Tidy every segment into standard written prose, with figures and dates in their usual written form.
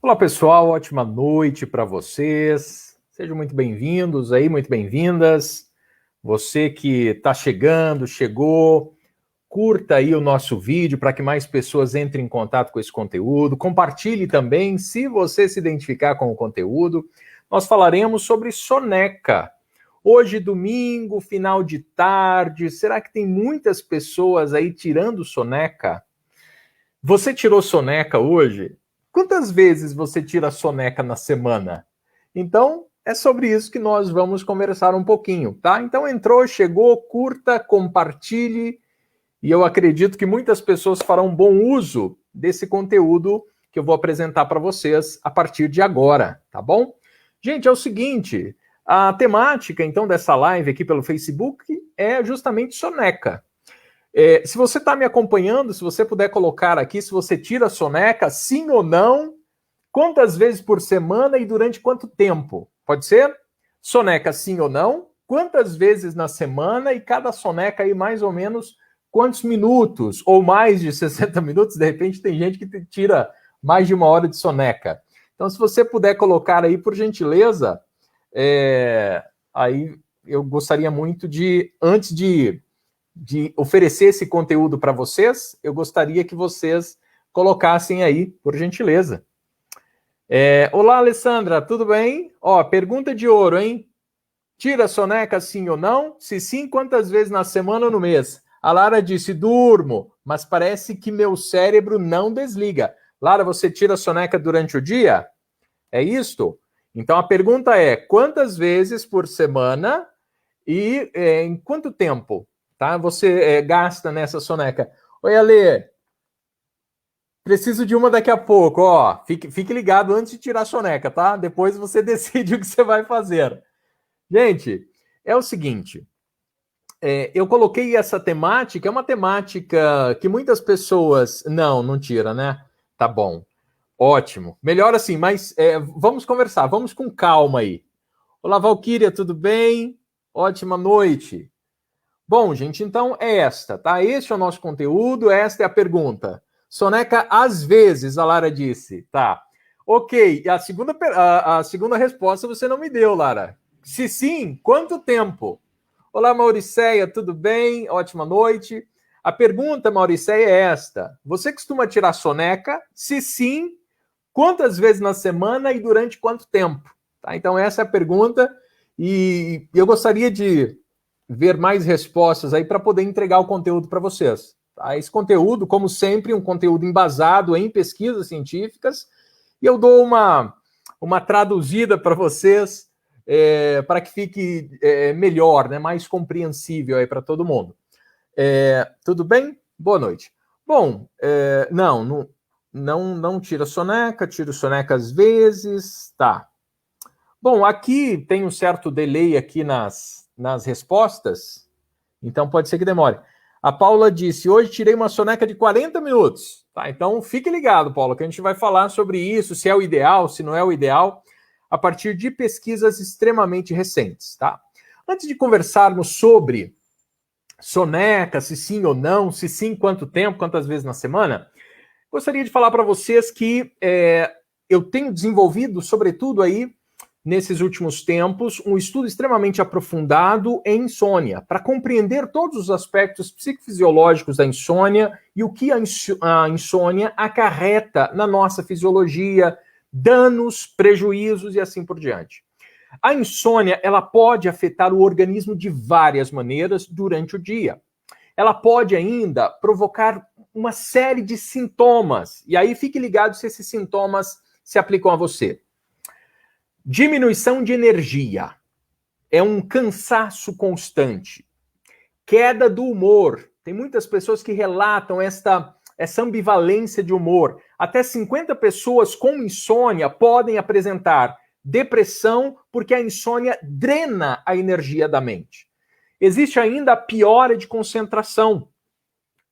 Olá, pessoal, ótima noite para vocês. Sejam muito bem-vindos aí, muito bem-vindas. Você que está chegando, chegou, curta aí o nosso vídeo para que mais pessoas entrem em contato com esse conteúdo. Compartilhe também, se você se identificar com o conteúdo. Nós falaremos sobre soneca. Hoje, domingo, final de tarde, será que tem muitas pessoas aí tirando soneca? Você tirou soneca hoje? Quantas vezes você tira soneca na semana? Então, é sobre isso que nós vamos conversar um pouquinho, tá? Então, entrou, chegou, curta, compartilhe, e eu acredito que muitas pessoas farão bom uso desse conteúdo que eu vou apresentar para vocês a partir de agora, tá bom? Gente, é o seguinte, a temática, então, dessa live aqui pelo Facebook é justamente soneca. Se você está me acompanhando, se você puder colocar aqui, se você tira soneca, sim ou não, quantas vezes por semana e durante quanto tempo? Pode ser? Soneca, sim ou não? Quantas vezes na semana e cada soneca aí mais ou menos quantos minutos? Ou mais de 60 minutos? De repente tem gente que tira mais de 1 hora de soneca. Então, se você puder colocar aí, por gentileza, aí eu gostaria muito de, antes de oferecer esse conteúdo para vocês, eu gostaria que vocês colocassem aí, por gentileza. Olá, Alessandra, tudo bem? Ó, pergunta de ouro, hein? Tira soneca sim ou não? Se sim, quantas vezes na semana ou no mês? A Lara disse, durmo, mas parece que meu cérebro não desliga. Lara, você tira soneca durante o dia? É isto? Então a pergunta é, quantas vezes por semana e em quanto tempo? Tá? Você gasta nessa soneca. Oi, Ale. Preciso de uma daqui a pouco, ó. Fique ligado antes de tirar a soneca, tá? Depois você decide o que você vai fazer. Gente, é o seguinte. Eu coloquei essa temática, é uma temática que muitas pessoas... Não tira, né? Tá bom. Ótimo. Melhor assim, mas vamos conversar, vamos com calma aí. Olá, Valquíria, tudo bem? Ótima noite. Bom, gente, então é esta, tá? Este é o nosso conteúdo, esta é a pergunta. Soneca às vezes, a Lara disse, tá? Ok, a segunda resposta você não me deu, Lara. Se sim, quanto tempo? Olá, Mauricéia, tudo bem? Ótima noite. A pergunta, Mauricéia, é esta. Você costuma tirar soneca? Se sim, quantas vezes na semana e durante quanto tempo? Tá? Então essa é a pergunta e eu gostaria de ver mais respostas aí para poder entregar o conteúdo para vocês. Tá? Esse conteúdo, como sempre, um conteúdo embasado em pesquisas científicas, e eu dou uma traduzida para vocês para que fique melhor, né, mais compreensível aí para todo mundo. Tudo bem? Boa noite. Bom, não tira soneca, tiro soneca às vezes, tá. Bom, aqui tem um certo delay aqui nas respostas, então pode ser que demore. A Paula disse, hoje tirei uma soneca de 40 minutos. Tá, então fique ligado, Paula, que a gente vai falar sobre isso, se é o ideal, se não é o ideal, a partir de pesquisas extremamente recentes. Tá? Antes de conversarmos sobre soneca, se sim ou não, se sim, quanto tempo, quantas vezes na semana, gostaria de falar para vocês que eu tenho desenvolvido, sobretudo aí, nesses últimos tempos, um estudo extremamente aprofundado em insônia, para compreender todos os aspectos psicofisiológicos da insônia e o que a insônia acarreta na nossa fisiologia, danos, prejuízos e assim por diante. A insônia, ela pode afetar o organismo de várias maneiras durante o dia. Ela pode ainda provocar uma série de sintomas, e aí fique ligado se esses sintomas se aplicam a você. Diminuição de energia, é um cansaço constante, queda do humor, tem muitas pessoas que relatam essa ambivalência de humor, até 50 pessoas com insônia podem apresentar depressão porque a insônia drena a energia da mente. Existe ainda a piora de concentração,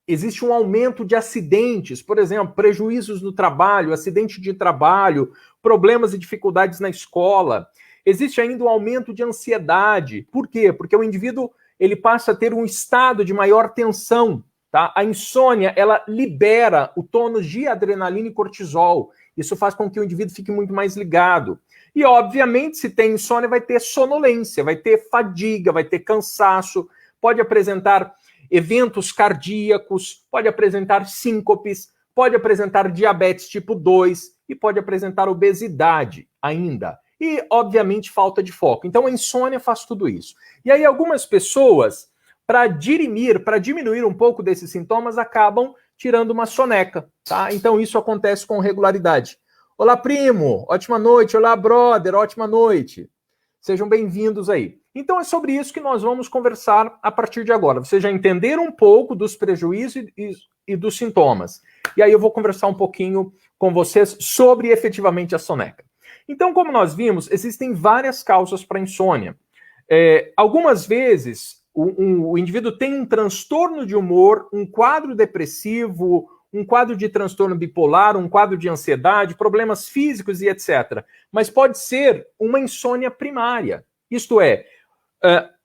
existe um aumento de acidentes, por exemplo, prejuízos no trabalho, acidente de trabalho, problemas e dificuldades na escola. Existe ainda um aumento de ansiedade. Por quê? Porque o indivíduo ele passa a ter um estado de maior tensão. tá? A insônia, ela libera o tônus de adrenalina e cortisol. Isso faz com que o indivíduo fique muito mais ligado. E, obviamente, se tem insônia, vai ter sonolência, vai ter fadiga, vai ter cansaço, pode apresentar eventos cardíacos, pode apresentar síncopes, pode apresentar diabetes tipo 2 e pode apresentar obesidade ainda. E, obviamente, falta de foco. Então, a insônia faz tudo isso. E aí, algumas pessoas, para dirimir, para diminuir um pouco desses sintomas, acabam tirando uma soneca, tá? Então, isso acontece com regularidade. Olá, primo, ótima noite. Olá, brother, ótima noite. Sejam bem-vindos aí. Então, é sobre isso que nós vamos conversar a partir de agora. Vocês já entenderam um pouco dos prejuízos e dos sintomas. E aí eu vou conversar um pouquinho com vocês sobre efetivamente a soneca. Então, como nós vimos, existem várias causas para insônia. Algumas vezes, o indivíduo tem um transtorno de humor, um quadro depressivo, um quadro de transtorno bipolar, um quadro de ansiedade, problemas físicos e etc. Mas pode ser uma insônia primária, isto é,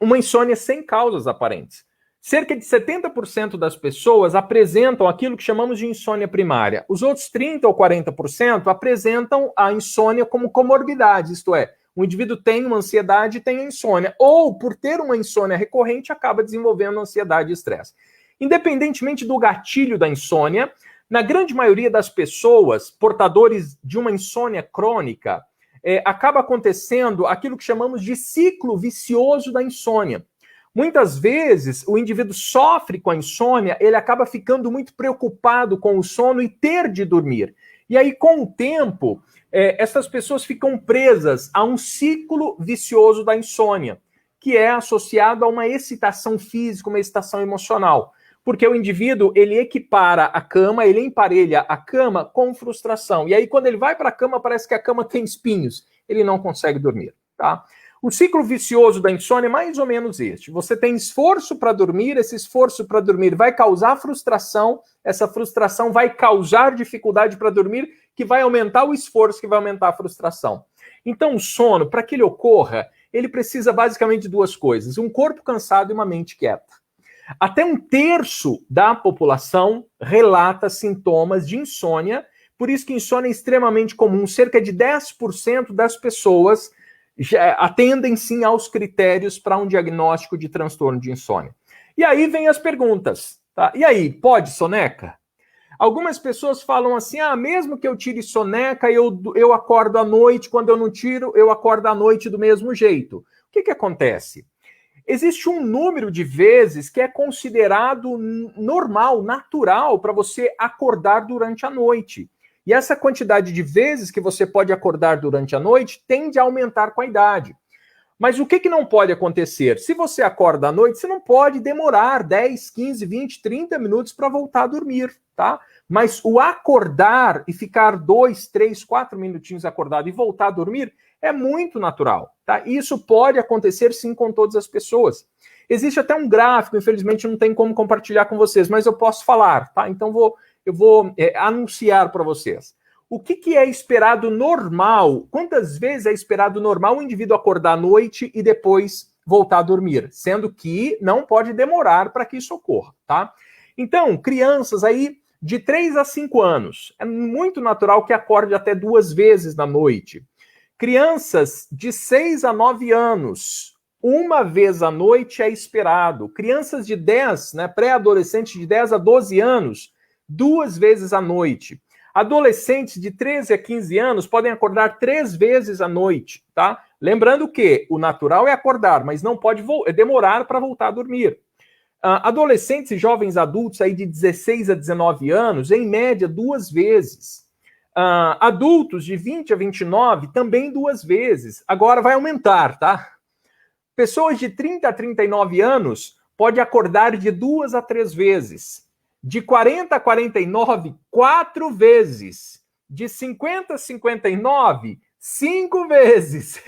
uma insônia sem causas aparentes. Cerca de 70% das pessoas apresentam aquilo que chamamos de insônia primária. Os outros 30% ou 40% apresentam a insônia como comorbidade, isto é, o indivíduo tem uma ansiedade e tem a insônia, ou por ter uma insônia recorrente, acaba desenvolvendo ansiedade e estresse. Independentemente do gatilho da insônia, na grande maioria das pessoas portadores de uma insônia crônica, acaba acontecendo aquilo que chamamos de ciclo vicioso da insônia. Muitas vezes, o indivíduo sofre com a insônia, ele acaba ficando muito preocupado com o sono e ter de dormir. E aí, com o tempo, essas pessoas ficam presas a um ciclo vicioso da insônia, que é associado a uma excitação física, uma excitação emocional. Porque o indivíduo, ele equipara a cama, ele emparelha a cama com frustração. E aí, quando ele vai para a cama, parece que a cama tem espinhos. Ele não consegue dormir, tá? O ciclo vicioso da insônia é mais ou menos este. Você tem esforço para dormir, esse esforço para dormir vai causar frustração, essa frustração vai causar dificuldade para dormir, que vai aumentar o esforço, que vai aumentar a frustração. Então, o sono, para que ele ocorra, ele precisa basicamente de duas coisas: um corpo cansado e uma mente quieta. Até 1/3 da população relata sintomas de insônia, por isso que insônia é extremamente comum. Cerca de 10% das pessoas já atendem sim aos critérios para um diagnóstico de transtorno de insônia. E aí vem as perguntas, tá? E aí, pode soneca? Algumas pessoas falam assim, mesmo que eu tire soneca, eu acordo à noite, quando eu não tiro, eu acordo à noite do mesmo jeito. O que acontece? Existe um número de vezes que é considerado normal, natural, para você acordar durante a noite. E essa quantidade de vezes que você pode acordar durante a noite tende a aumentar com a idade. Mas o que não pode acontecer? Se você acorda à noite, você não pode demorar 10, 15, 20, 30 minutos para voltar a dormir, tá? Mas o acordar e ficar 2, 3, 4 minutinhos acordado e voltar a dormir é muito natural, tá? E isso pode acontecer sim com todas as pessoas. Existe até um gráfico, infelizmente não tem como compartilhar com vocês, mas eu posso falar, tá? Então eu vou anunciar para vocês. O que é esperado normal? Quantas vezes é esperado normal o indivíduo acordar à noite e depois voltar a dormir? Sendo que não pode demorar para que isso ocorra, tá? Então, crianças aí de 3 a 5 anos, é muito natural que acorde até 2 vezes na noite. Crianças de 6 a 9 anos, 1 vez à noite é esperado. Crianças de 10, pré-adolescentes de 10 a 12 anos, 2 vezes à noite. Adolescentes de 13 a 15 anos podem acordar 3 vezes à noite, tá? Lembrando que o natural é acordar, mas não pode demorar para voltar a dormir. Adolescentes e jovens adultos aí de 16 a 19 anos, em média, 2 vezes. Adultos de 20 a 29, também 2 vezes. Agora vai aumentar, tá? Pessoas de 30 a 39 anos podem acordar de 2 a 3 vezes. De 40 a 49, 4 vezes. De 50 a 59, 5 vezes.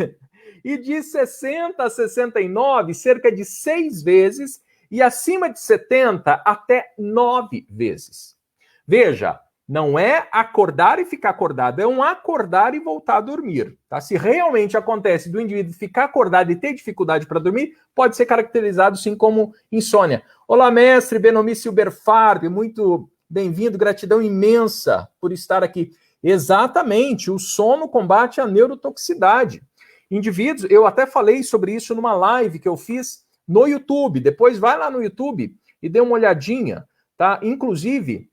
E de 60 a 69, cerca de 6 vezes. E acima de 70, até 9 vezes. Veja, Não é acordar e ficar acordado, é um acordar e voltar a dormir. Tá? Se realmente acontece do indivíduo ficar acordado e ter dificuldade para dormir, pode ser caracterizado sim como insônia. Olá, mestre Benomi Silberfarb, muito bem-vindo, gratidão imensa por estar aqui. Exatamente, o sono combate a neurotoxicidade. Indivíduos, eu até falei sobre isso numa live que eu fiz no YouTube, depois vai lá no YouTube e dê uma olhadinha, tá? Inclusive,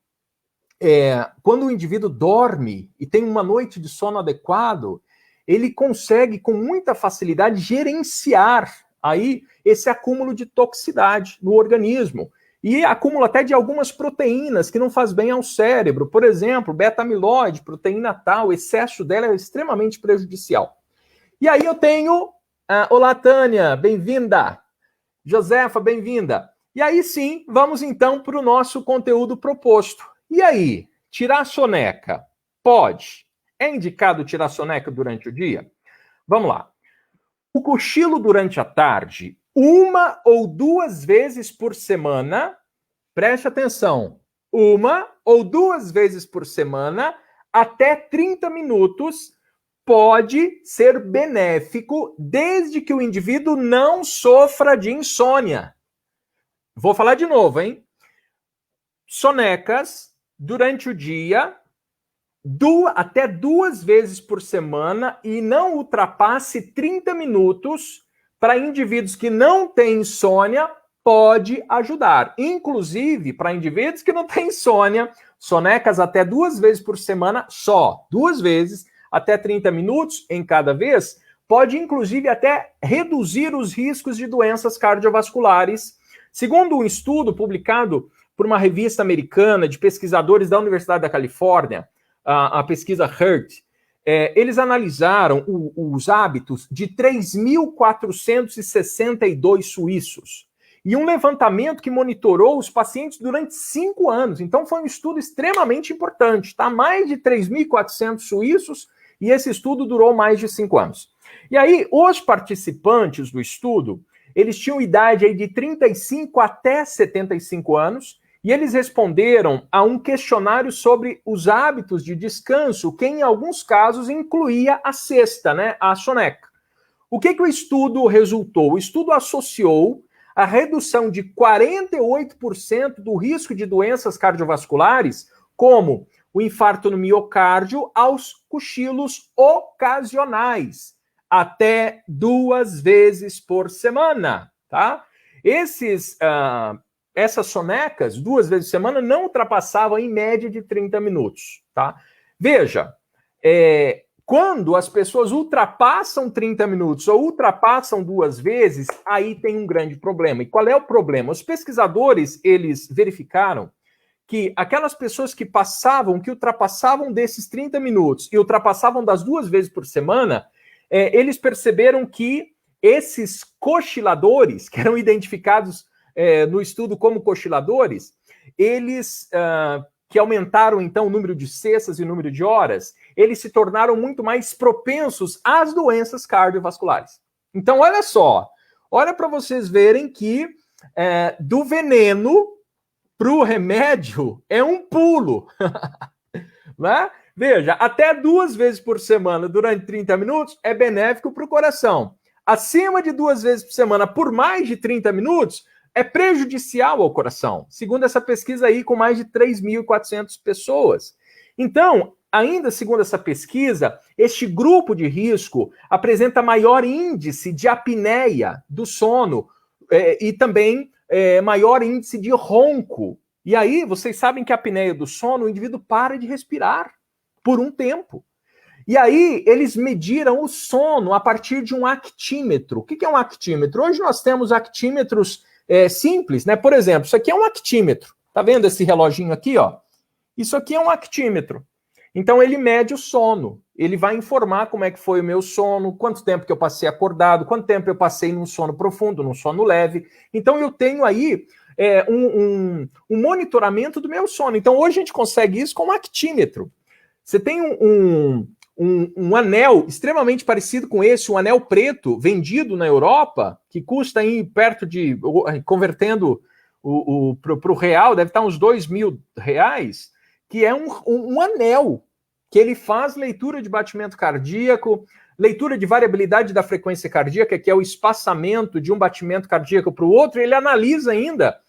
quando o indivíduo dorme e tem uma noite de sono adequado, ele consegue com muita facilidade gerenciar aí esse acúmulo de toxicidade no organismo e acúmulo até de algumas proteínas que não faz bem ao cérebro. Por exemplo, beta-amiloide, proteína tal, o excesso dela é extremamente prejudicial. E aí eu tenho, olá Tânia, bem-vinda. Josefa, bem-vinda. E aí sim, vamos então para o nosso conteúdo proposto. E aí, tirar soneca? Pode. É indicado tirar soneca durante o dia? Vamos lá. O cochilo durante a tarde, 1 ou 2 vezes por semana, preste atenção, 1 ou 2 vezes por semana, até 30 minutos, pode ser benéfico desde que o indivíduo não sofra de insônia. Vou falar de novo, hein? Sonecas durante o dia, até 2 vezes por semana e não ultrapasse 30 minutos para indivíduos que não têm insônia, pode ajudar. Inclusive, para indivíduos que não têm insônia, sonecas até 2 vezes por semana, só 2 vezes, até 30 minutos em cada vez, pode inclusive até reduzir os riscos de doenças cardiovasculares. Segundo um estudo publicado por uma revista americana de pesquisadores da Universidade da Califórnia, a pesquisa HEART, eles analisaram os hábitos de 3.462 suíços e um levantamento que monitorou os pacientes durante 5 anos. Então foi um estudo extremamente importante, tá? Mais de 3.400 suíços e esse estudo durou mais de 5 anos. E aí, os participantes do estudo, eles tinham idade aí de 35 até 75 anos, e eles responderam a um questionário sobre os hábitos de descanso, que em alguns casos incluía a siesta, né, a soneca. O que o estudo resultou? O estudo associou a redução de 48% do risco de doenças cardiovasculares, como o infarto no miocárdio, aos cochilos ocasionais, até 2 vezes por semana, tá? Essas sonecas, 2 vezes por semana, não ultrapassavam em média de 30 minutos, tá? Veja, quando as pessoas ultrapassam 30 minutos ou ultrapassam 2 vezes, aí tem um grande problema. E qual é o problema? Os pesquisadores, eles verificaram que aquelas pessoas que ultrapassavam desses 30 minutos e ultrapassavam das 2 vezes por semana, eles perceberam que esses cochiladores, que eram identificados no estudo como cochiladores, eles que aumentaram então o número de cestas e o número de horas, eles se tornaram muito mais propensos às doenças cardiovasculares. Então, olha só, olha para vocês verem que do veneno para o remédio é um pulo. Né? Veja, até 2 vezes por semana durante 30 minutos é benéfico para o coração. Acima de 2 vezes por semana por mais de 30 minutos é prejudicial ao coração, segundo essa pesquisa aí com mais de 3.400 pessoas. Então, ainda segundo essa pesquisa, este grupo de risco apresenta maior índice de apneia do sono e também maior índice de ronco. E aí, vocês sabem que a apneia do sono, o indivíduo para de respirar por um tempo. E aí, eles mediram o sono a partir de um actímetro. O que é um actímetro? Hoje nós temos actímetros simples, né? Por exemplo, isso aqui é um actímetro. Tá vendo esse reloginho aqui, ó? Isso aqui é um actímetro. Então, ele mede o sono. Ele vai informar como é que foi o meu sono, quanto tempo que eu passei acordado, quanto tempo eu passei num sono profundo, num sono leve. Então, eu tenho aí um monitoramento do meu sono. Então, hoje a gente consegue isso com um actímetro. Você tem um anel extremamente parecido com esse, um anel preto, vendido na Europa, que custa aí perto de, convertendo para o real, deve estar uns R$2.000, que é um anel, que ele faz leitura de batimento cardíaco, leitura de variabilidade da frequência cardíaca, que é o espaçamento de um batimento cardíaco para o outro, ele analisa ainda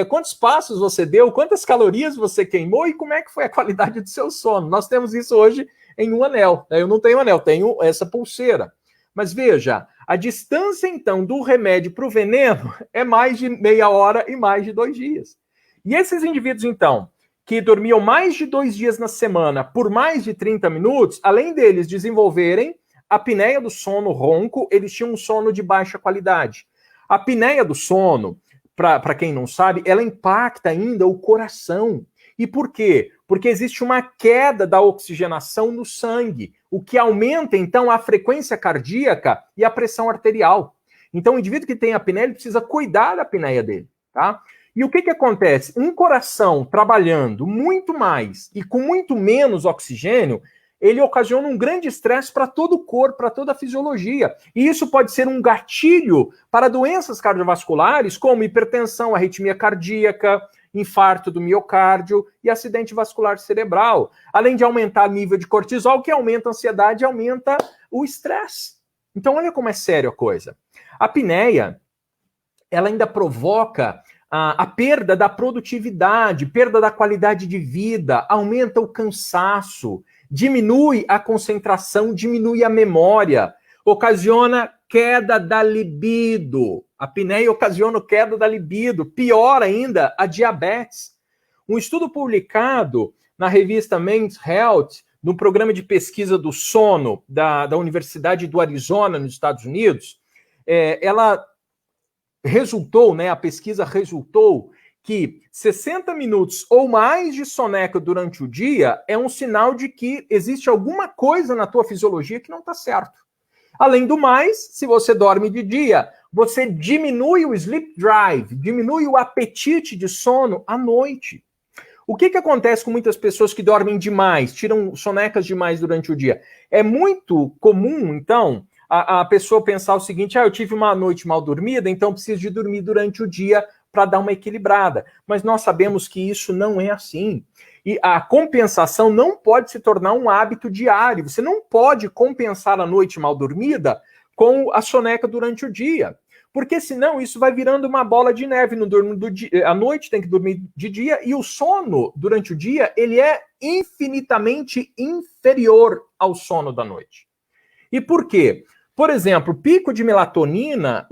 quantos passos você deu, quantas calorias você queimou e como é que foi a qualidade do seu sono. Nós temos isso hoje em um anel. Eu não tenho anel, tenho essa pulseira. Mas veja, a distância, então, do remédio para o veneno é mais de meia hora e mais de 2 dias. E esses indivíduos, então, que dormiam mais de 2 dias na semana por mais de 30 minutos, além deles desenvolverem a apneia do sono ronco, eles tinham um sono de baixa qualidade. A apneia do sono, para quem não sabe, ela impacta ainda o coração. E por quê? Porque existe uma queda da oxigenação no sangue, o que aumenta, então, a frequência cardíaca e a pressão arterial. Então, o indivíduo que tem apneia, ele precisa cuidar da apneia dele, tá? E o que acontece? Um coração trabalhando muito mais e com muito menos oxigênio, ele ocasiona um grande estresse para todo o corpo, para toda a fisiologia. E isso pode ser um gatilho para doenças cardiovasculares, como hipertensão, arritmia cardíaca, infarto do miocárdio e acidente vascular cerebral. Além de aumentar o nível de cortisol, que aumenta a ansiedade e aumenta o estresse. Então, olha como é sério a coisa. A apneia, ela ainda provoca a perda da produtividade, perda da qualidade de vida, aumenta o cansaço, diminui a concentração, diminui a memória, ocasiona queda da libido. A apneia ocasiona queda da libido, pior ainda, a diabetes. Um estudo publicado na revista Men's Health, no programa de pesquisa do sono da Universidade do Arizona, nos Estados Unidos, ela resultou, né, a pesquisa resultou que 60 minutos ou mais de soneca durante o dia é um sinal de que existe alguma coisa na tua fisiologia que não está certo. Além do mais, se você dorme de dia, você diminui o sleep drive, diminui o apetite de sono à noite. O que acontece com muitas pessoas que dormem demais, tiram sonecas demais durante o dia? É muito comum, então, a pessoa pensar o seguinte: eu tive uma noite mal dormida, então preciso de dormir durante o dia para dar uma equilibrada. Mas nós sabemos que isso não é assim. E a compensação não pode se tornar um hábito diário. Você não pode compensar a noite mal dormida com a soneca durante o dia. Porque senão isso vai virando uma bola de neve. À noite tem que dormir de dia, e o sono durante o dia ele é infinitamente inferior ao sono da noite. E por quê? Por exemplo, o pico de melatonina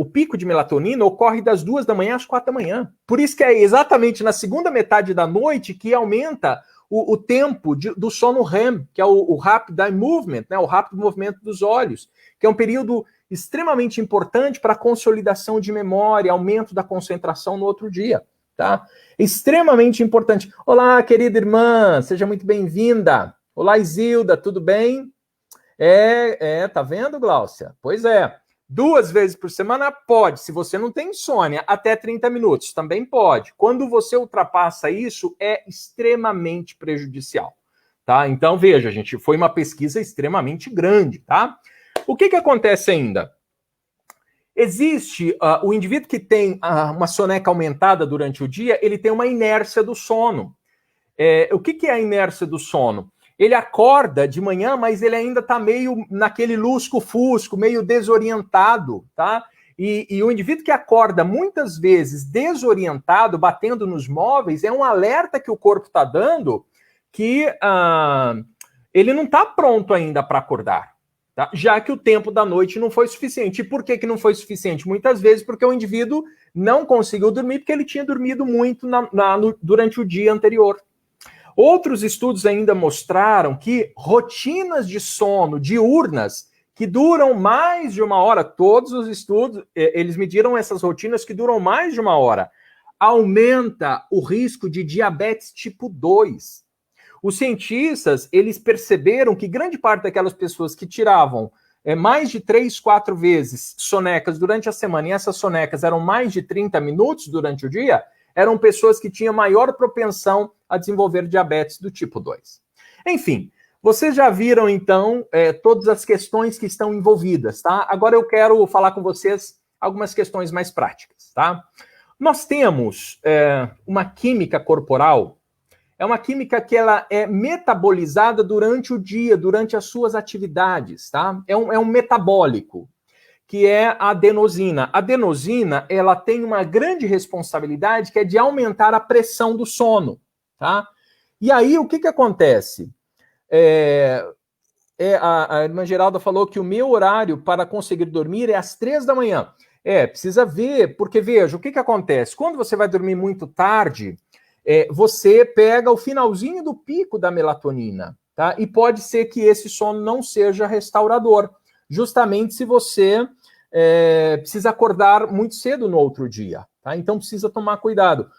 ocorre das 2 da manhã às 4 da manhã. Por isso que é exatamente na segunda metade da noite que aumenta o tempo do sono REM, que é o Rapid Eye Movement, né, o rápido movimento dos olhos, que é um período extremamente importante para a consolidação de memória, aumento da concentração no outro dia, tá? Extremamente importante. Olá, querida irmã, seja muito bem-vinda. Olá, Isilda, tudo bem? Tá vendo, Gláucia? Pois é. 2 vezes por semana pode, se você não tem insônia, até 30 minutos, também pode. Quando você ultrapassa isso, é extremamente prejudicial, tá? Então, veja, gente, foi uma pesquisa extremamente grande, tá? O que acontece ainda? Existe o indivíduo que tem uma soneca aumentada durante o dia, ele tem uma inércia do sono. O que é a inércia do sono? Ele acorda de manhã, mas ele ainda está meio naquele lusco-fusco, meio desorientado, tá? E o indivíduo que acorda muitas vezes desorientado, batendo nos móveis, é um alerta que o corpo está dando que ele não está pronto ainda para acordar, tá? Já que o tempo da noite não foi suficiente. E por que não foi suficiente? Muitas vezes porque o indivíduo não conseguiu dormir porque ele tinha dormido muito durante o dia anterior. Outros estudos ainda mostraram que rotinas de sono diurnas que duram mais de 1 hora, todos os estudos, eles mediram essas rotinas que duram mais de 1 hora, aumenta o risco de diabetes tipo 2. Os cientistas, eles perceberam que grande parte daquelas pessoas que tiravam mais de 3, 4 vezes sonecas durante a semana, e essas sonecas eram mais de 30 minutos durante o dia, eram pessoas que tinham maior propensão a desenvolver diabetes do tipo 2. Enfim, vocês já viram, então, todas as questões que estão envolvidas, tá? Agora eu quero falar com vocês algumas questões mais práticas, tá? Nós temos uma química corporal é uma química que ela é metabolizada durante o dia, durante as suas atividades, tá? É um metabólico, que é a adenosina. A adenosina, ela tem uma grande responsabilidade, que é de aumentar a pressão do sono, tá? E aí, o que acontece? A irmã Geralda falou que o meu horário para conseguir dormir é às 3 da manhã. Precisa ver, porque veja, o que acontece? Quando você vai dormir muito tarde, você pega o finalzinho do pico da melatonina, tá? E pode ser que esse sono não seja restaurador, justamente se você precisa acordar muito cedo no outro dia, tá? Então precisa tomar cuidado.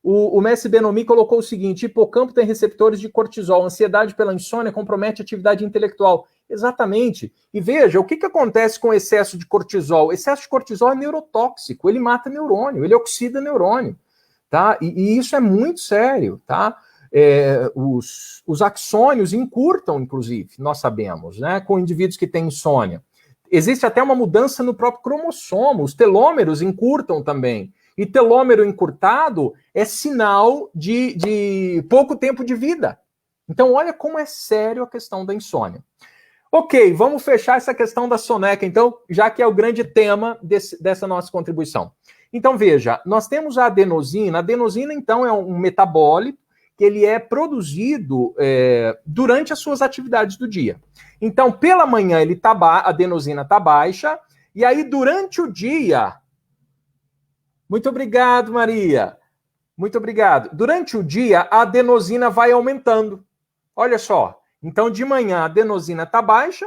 O Messi Benomi colocou o seguinte: hipocampo tem receptores de cortisol, ansiedade pela insônia compromete a atividade intelectual. Exatamente. E veja, o que acontece com o excesso de cortisol? O excesso de cortisol é neurotóxico, ele mata neurônio, ele oxida neurônio, tá? E isso é muito sério, tá? Os axônios encurtam, inclusive, nós sabemos, né? Com indivíduos que têm insônia. Existe até uma mudança no próprio cromossomo, os telômeros encurtam também. E telômero encurtado é sinal de pouco tempo de vida. Então, olha como é sério a questão da insônia. Ok, vamos fechar essa questão da soneca, então, já que é o grande tema dessa nossa contribuição. Então, veja, nós temos a adenosina. A adenosina, então, é um metabólito que ele é produzido durante as suas atividades do dia. Então, pela manhã, a adenosina está baixa, e aí, durante o dia... Muito obrigado, Maria. Muito obrigado. Durante o dia, a adenosina vai aumentando. Olha só. Então, de manhã, a adenosina está baixa.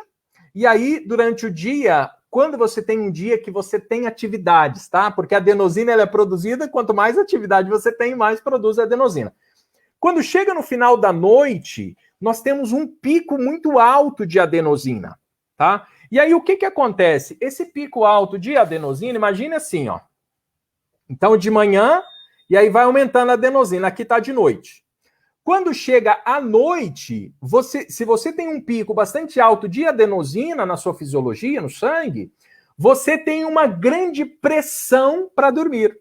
E aí, durante o dia, quando você tem um dia que você tem atividades, tá? Porque a adenosina ela é produzida, quanto mais atividade você tem, mais produz a adenosina. Quando chega no final da noite, nós temos um pico muito alto de adenosina, tá? E aí, o que acontece? Esse pico alto de adenosina, imagine assim, ó. Então, de manhã, e aí vai aumentando a adenosina. Aqui está de noite. Quando chega à noite, se você tem um pico bastante alto de adenosina na sua fisiologia, no sangue, você tem uma grande pressão para dormir.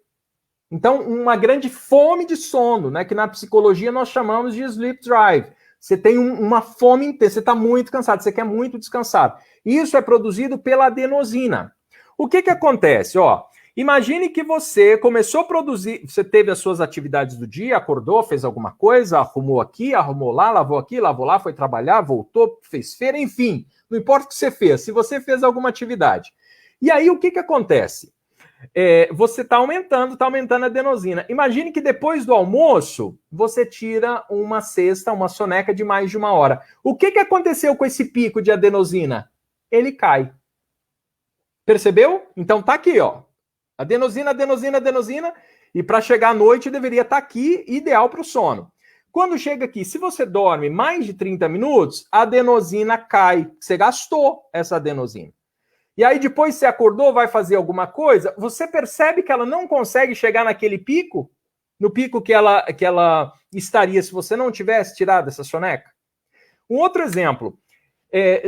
Então, uma grande fome de sono, né? Que na psicologia nós chamamos de sleep drive. Você tem uma fome intensa, você está muito cansado, você quer muito descansar. Isso é produzido pela adenosina. O que acontece? Imagine que você começou a produzir, você teve as suas atividades do dia, acordou, fez alguma coisa, arrumou aqui, arrumou lá, lavou aqui, lavou lá, foi trabalhar, voltou, fez feira, enfim, não importa o que você fez, se você fez alguma atividade. E aí o que acontece? Você está aumentando a adenosina. Imagine que depois do almoço, você tira uma cesta, uma soneca de mais de 1 hora. O que aconteceu com esse pico de adenosina? Ele cai. Percebeu? Então tá aqui, ó. Adenosina, e para chegar à noite deveria estar aqui, ideal para o sono. Quando chega aqui, se você dorme mais de 30 minutos, a adenosina cai. Você gastou essa adenosina. E aí depois você acordou, vai fazer alguma coisa, você percebe que ela não consegue chegar naquele pico, no pico que ela estaria se você não tivesse tirado essa soneca. Um outro exemplo,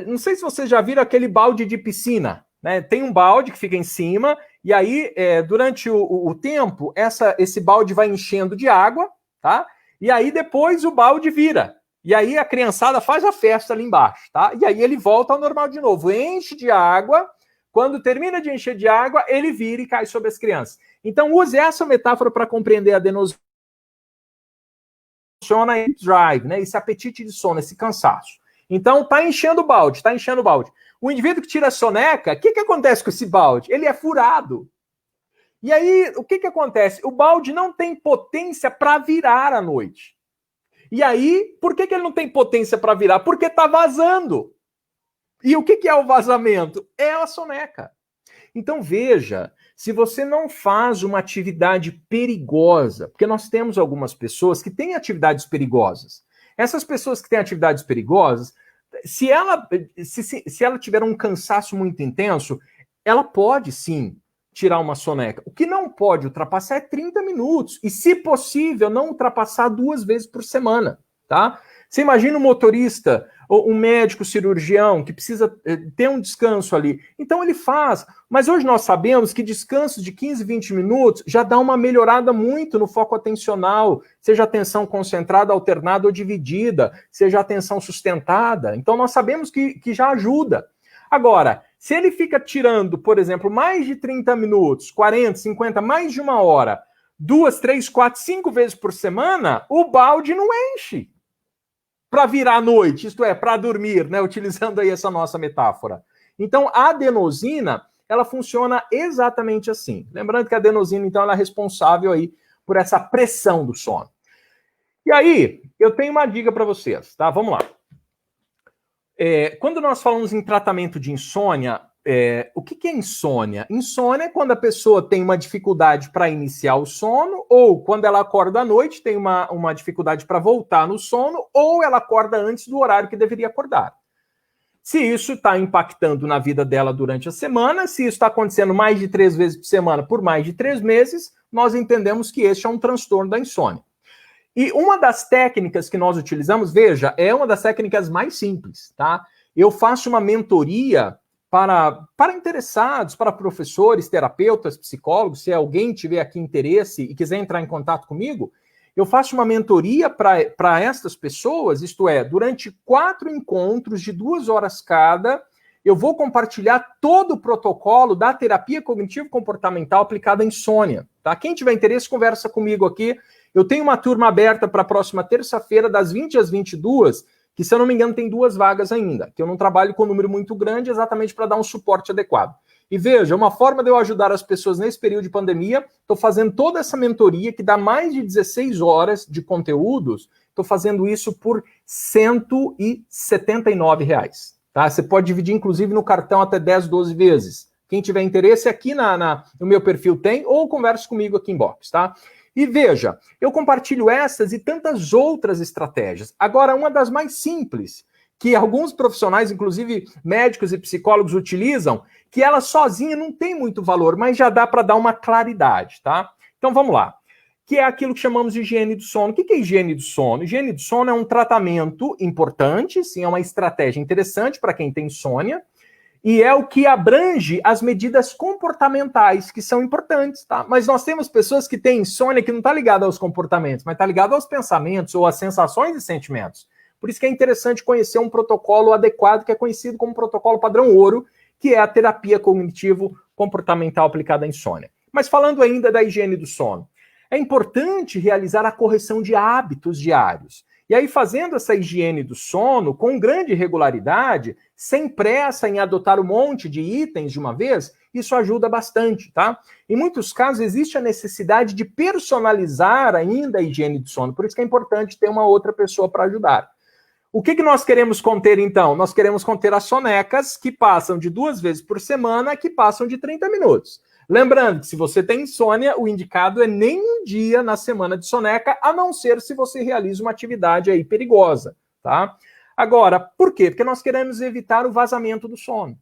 não sei se vocês já viram aquele balde de piscina, né? Tem um balde que fica em cima, e aí, durante o tempo, esse balde vai enchendo de água, tá? E aí depois o balde vira. E aí a criançada faz a festa ali embaixo, tá? E aí ele volta ao normal de novo, enche de água. Quando termina de encher de água, ele vira e cai sobre as crianças. Então, use essa metáfora para compreender a adenosina em drive, né? Esse apetite de sono, esse cansaço. Então, tá enchendo o balde. O indivíduo que tira a soneca, o que acontece com esse balde? Ele é furado. E aí, o que acontece? O balde não tem potência para virar à noite. E aí, por que ele não tem potência para virar? Porque tá vazando. E o que é o vazamento? É a soneca. Então veja, se você não faz uma atividade perigosa, porque nós temos algumas pessoas que têm atividades perigosas. Essas pessoas que têm atividades perigosas, se ela tiver um cansaço muito intenso, ela pode sim tirar uma soneca. O que não pode ultrapassar é 30 minutos. E, se possível, não ultrapassar 2 vezes por semana, tá? Você imagina um motorista ou um médico cirurgião que precisa ter um descanso ali. Então ele faz. Mas hoje nós sabemos que descanso de 15, 20 minutos já dá uma melhorada muito no foco atencional, seja atenção concentrada, alternada ou dividida, seja atenção sustentada. Então nós sabemos que já ajuda. Agora, se ele fica tirando, por exemplo, mais de 30 minutos, 40, 50, mais de uma hora, 2, 3, 4, 5 vezes por semana, o balde não enche para virar à noite, isto é, para dormir, né? Utilizando aí essa nossa metáfora. Então, a adenosina, ela funciona exatamente assim. Lembrando que a adenosina, então, ela é responsável aí por essa pressão do sono. E aí, eu tenho uma dica para vocês, tá? Vamos lá. Quando nós falamos em tratamento de insônia, o que é insônia? Insônia é quando a pessoa tem uma dificuldade para iniciar o sono, ou quando ela acorda à noite, tem uma dificuldade para voltar no sono, ou ela acorda antes do horário que deveria acordar. Se isso está impactando na vida dela durante a semana, se isso está acontecendo mais de 3 vezes por semana por mais de 3 meses, nós entendemos que este é um transtorno da insônia. E uma das técnicas que nós utilizamos, veja, é uma das técnicas mais simples, tá? Eu faço uma mentoria para interessados, para professores, terapeutas, psicólogos, se alguém tiver aqui interesse e quiser entrar em contato comigo, eu faço uma mentoria para estas pessoas, isto é, durante 4 encontros de 2 horas cada, eu vou compartilhar todo o protocolo da terapia cognitivo-comportamental aplicada à insônia, tá? Quem tiver interesse, conversa comigo aqui. Eu tenho uma turma aberta para a próxima terça-feira, das 20 às 22, que, se eu não me engano, tem 2 vagas ainda, que eu não trabalho com um número muito grande, exatamente para dar um suporte adequado. E veja, uma forma de eu ajudar as pessoas nesse período de pandemia, estou fazendo toda essa mentoria, que dá mais de 16 horas de conteúdos, estou fazendo isso por R$ 179. Tá? Você pode dividir, inclusive, no cartão até 10, 12 vezes. Quem tiver interesse, aqui no meu perfil tem, ou converse comigo aqui em box, tá? E veja, eu compartilho essas e tantas outras estratégias. Agora, uma das mais simples, que alguns profissionais, inclusive médicos e psicólogos, utilizam, que ela sozinha não tem muito valor, mas já dá para dar uma claridade, tá? Então vamos lá. Que é aquilo que chamamos de higiene do sono. O que é higiene do sono? Higiene do sono é um tratamento importante, sim, é uma estratégia interessante para quem tem insônia, e é o que abrange as medidas comportamentais, que são importantes, tá? Mas nós temos pessoas que têm insônia que não está ligada aos comportamentos, mas está ligada aos pensamentos ou às sensações e sentimentos. Por isso que é interessante conhecer um protocolo adequado, que é conhecido como protocolo padrão ouro, que é a terapia cognitivo-comportamental aplicada à insônia. Mas falando ainda da higiene do sono, é importante realizar a correção de hábitos diários. E aí, fazendo essa higiene do sono com grande regularidade, sem pressa em adotar um monte de itens de uma vez, isso ajuda bastante, tá? Em muitos casos, existe a necessidade de personalizar ainda a higiene do sono, por isso que é importante ter uma outra pessoa para ajudar. O que nós queremos conter, então? Nós queremos conter as sonecas, que passam de 2 vezes por semana, que passam de 30 minutos. Lembrando que, se você tem insônia, o indicado é nem um dia na semana de soneca, a não ser se você realiza uma atividade aí perigosa, tá? Agora, por quê? Porque nós queremos evitar o vazamento do sono.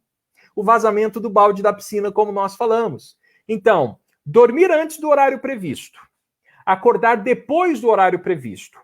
O vazamento do balde da piscina, como nós falamos. Então, dormir antes do horário previsto. Acordar depois do horário previsto.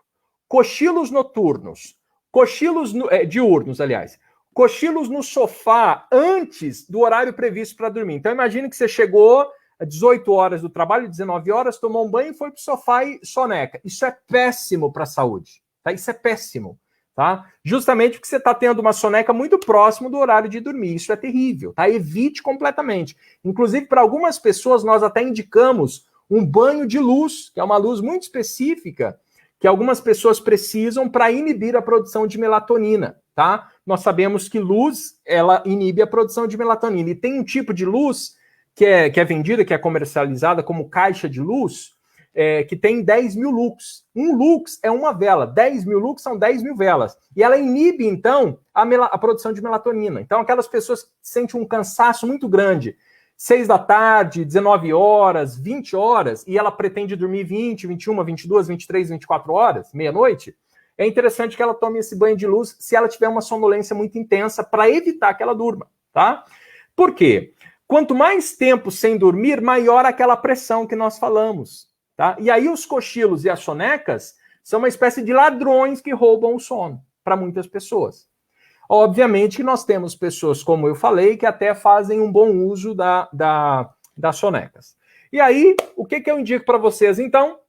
Cochilos noturnos. Cochilos diurnos, aliás. Cochilos no sofá antes do horário previsto para dormir. Então, imagine que você chegou às 18 horas do trabalho, 19 horas, tomou um banho e foi para o sofá e soneca. Isso é péssimo para a saúde. Tá? Isso é péssimo. Tá? Justamente porque você está tendo uma soneca muito próximo do horário de dormir. Isso é terrível. Tá? Evite completamente. Inclusive, para algumas pessoas, nós até indicamos um banho de luz, que é uma luz muito específica, que algumas pessoas precisam para inibir a produção de melatonina. Tá? Nós sabemos que luz, ela inibe a produção de melatonina. E tem um tipo de luz que é vendida, que é comercializada como caixa de luz, que tem 10 mil lux. Um lux é uma vela. 10 mil lux são 10 mil velas. E ela inibe, então, a produção de melatonina. Então, aquelas pessoas que sentem um cansaço muito grande, 6 da tarde, 19 horas, 20 horas, e ela pretende dormir 20, 21, 22, 23, 24 horas, meia-noite, é interessante que ela tome esse banho de luz se ela tiver uma sonolência muito intensa, para evitar que ela durma, tá? Por quê? Quanto mais tempo sem dormir, maior aquela pressão que nós falamos, tá? E aí os cochilos e as sonecas são uma espécie de ladrões que roubam o sono para muitas pessoas. Obviamente que nós temos pessoas, como eu falei, que até fazem um bom uso das sonecas. E aí, o que eu indico para vocês, então?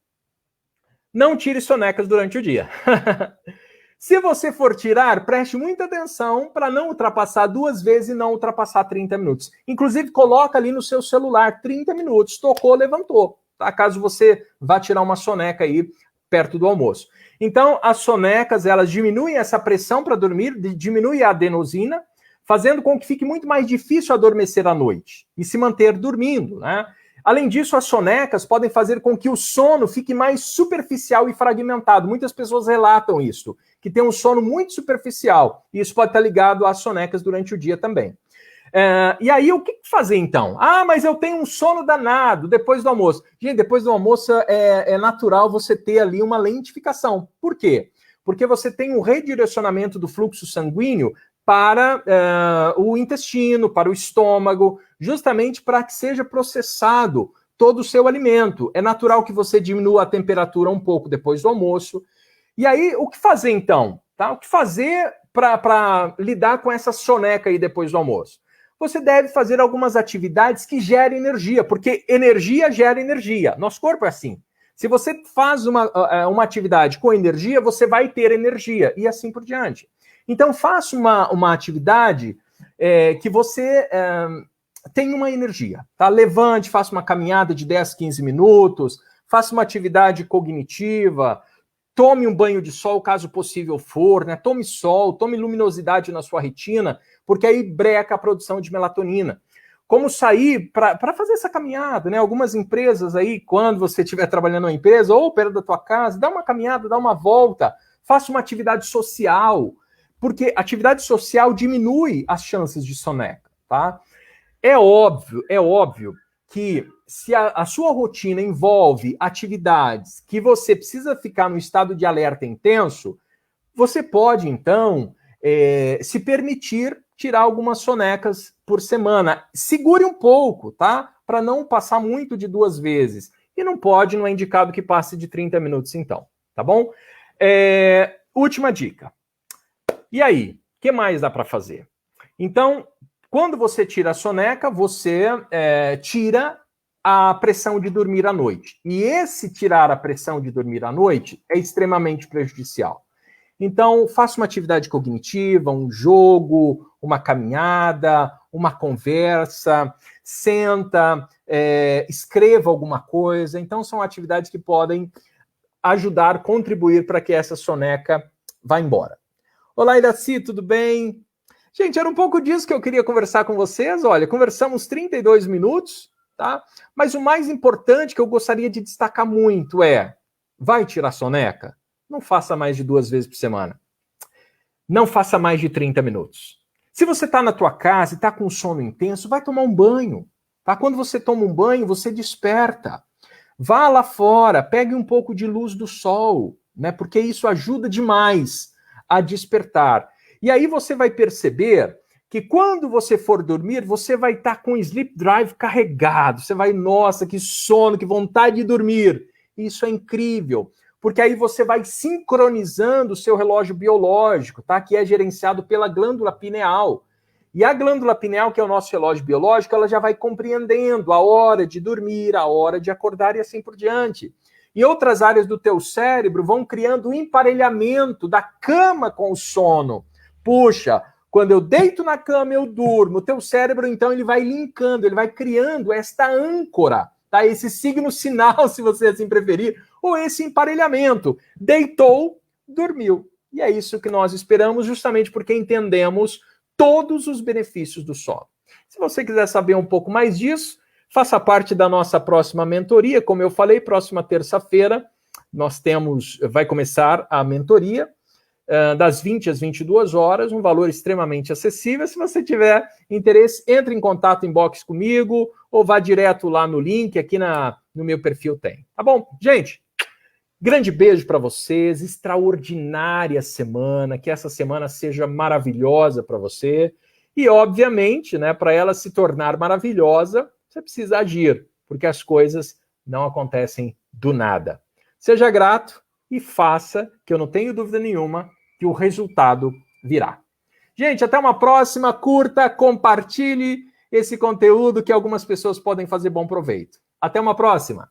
Não tire sonecas durante o dia. Se você for tirar, preste muita atenção para não ultrapassar 2 vezes e não ultrapassar 30 minutos. Inclusive, coloca ali no seu celular 30 minutos, tocou, levantou. Tá? Caso você vá tirar uma soneca aí perto do almoço. Então, as sonecas, elas diminuem essa pressão para dormir, diminuem a adenosina, fazendo com que fique muito mais difícil adormecer à noite e se manter dormindo, né? Além disso, as sonecas podem fazer com que o sono fique mais superficial e fragmentado. Muitas pessoas relatam isso, que tem um sono muito superficial. E isso pode estar ligado às sonecas durante o dia também. E aí, o que fazer então? Ah, mas eu tenho um sono danado depois do almoço. Gente, depois do almoço é natural você ter ali uma lentificação. Por quê? Porque você tem um redirecionamento do fluxo sanguíneo para o intestino, para o estômago, justamente para que seja processado todo o seu alimento. É natural que você diminua a temperatura um pouco depois do almoço. E aí, o que fazer então? Tá? O que fazer para lidar com essa soneca aí depois do almoço? Você deve fazer algumas atividades que gerem energia, porque energia gera energia. Nosso corpo é assim. Se você faz uma atividade com energia, você vai ter energia, e assim por diante. Então, faça uma atividade que você tenha uma energia. Tá? Levante, faça uma caminhada de 10, 15 minutos, faça uma atividade cognitiva, tome um banho de sol, caso possível for, né? Tome sol, tome luminosidade na sua retina, porque aí breca a produção de melatonina. Como sair para fazer essa caminhada, né? Algumas empresas aí, quando você estiver trabalhando numa empresa ou perto da tua casa, dá uma caminhada, dá uma volta, faça uma atividade social, porque atividade social diminui as chances de soneca, tá? É óbvio que se a sua rotina envolve atividades que você precisa ficar no estado de alerta intenso, você pode, então, se permitir tirar algumas sonecas por semana. Segure um pouco, tá? Para não passar muito de 2 vezes. E não é indicado que passe de 30 minutos, então. Tá bom? Última dica. E aí, o que mais dá para fazer? Então, quando você tira a soneca, você tira a pressão de dormir à noite. E esse tirar a pressão de dormir à noite é extremamente prejudicial. Então, faça uma atividade cognitiva, um jogo, uma caminhada, uma conversa, senta, escreva alguma coisa. Então, são atividades que podem ajudar, contribuir para que essa soneca vá embora. Olá, Iraci, tudo bem? Gente, era um pouco disso que eu queria conversar com vocês. Olha, conversamos 32 minutos, tá? Mas o mais importante que eu gostaria de destacar muito vai tirar soneca? Não faça mais de 2 vezes por semana. Não faça mais de 30 minutos. Se você está na tua casa e está com sono intenso, vai tomar um banho. Tá? Quando você toma um banho, você desperta. Vá lá fora, pegue um pouco de luz do sol, né? Porque isso ajuda demais a despertar. E aí você vai perceber que quando você for dormir, você vai estar com o sleep drive carregado. Você vai, nossa, que sono, que vontade de dormir. Isso é incrível, porque aí você vai sincronizando o seu relógio biológico, tá? Que é gerenciado pela glândula pineal. E a glândula pineal, que é o nosso relógio biológico, ela já vai compreendendo a hora de dormir, a hora de acordar e assim por diante. E outras áreas do teu cérebro vão criando um emparelhamento da cama com o sono. Puxa, quando eu deito na cama, eu durmo. O teu cérebro, então, ele vai linkando, ele vai criando esta âncora, tá? Esse signo sinal, se você assim preferir, ou esse emparelhamento. Deitou, dormiu. E é isso que nós esperamos, justamente porque entendemos todos os benefícios do sono. Se você quiser saber um pouco mais disso, faça parte da nossa próxima mentoria. Como eu falei, próxima terça-feira vai começar a mentoria das 20 às 22 horas, um valor extremamente acessível. Se você tiver interesse, entre em contato, inbox comigo, ou vá direto lá no link, aqui no meu perfil tem. Tá bom? Gente, grande beijo para vocês, extraordinária semana, que essa semana seja maravilhosa para você. E, obviamente, né, para ela se tornar maravilhosa, você precisa agir, porque as coisas não acontecem do nada. Seja grato e faça, que eu não tenho dúvida nenhuma, que o resultado virá. Gente, até uma próxima. Curta, compartilhe esse conteúdo que algumas pessoas podem fazer bom proveito. Até uma próxima.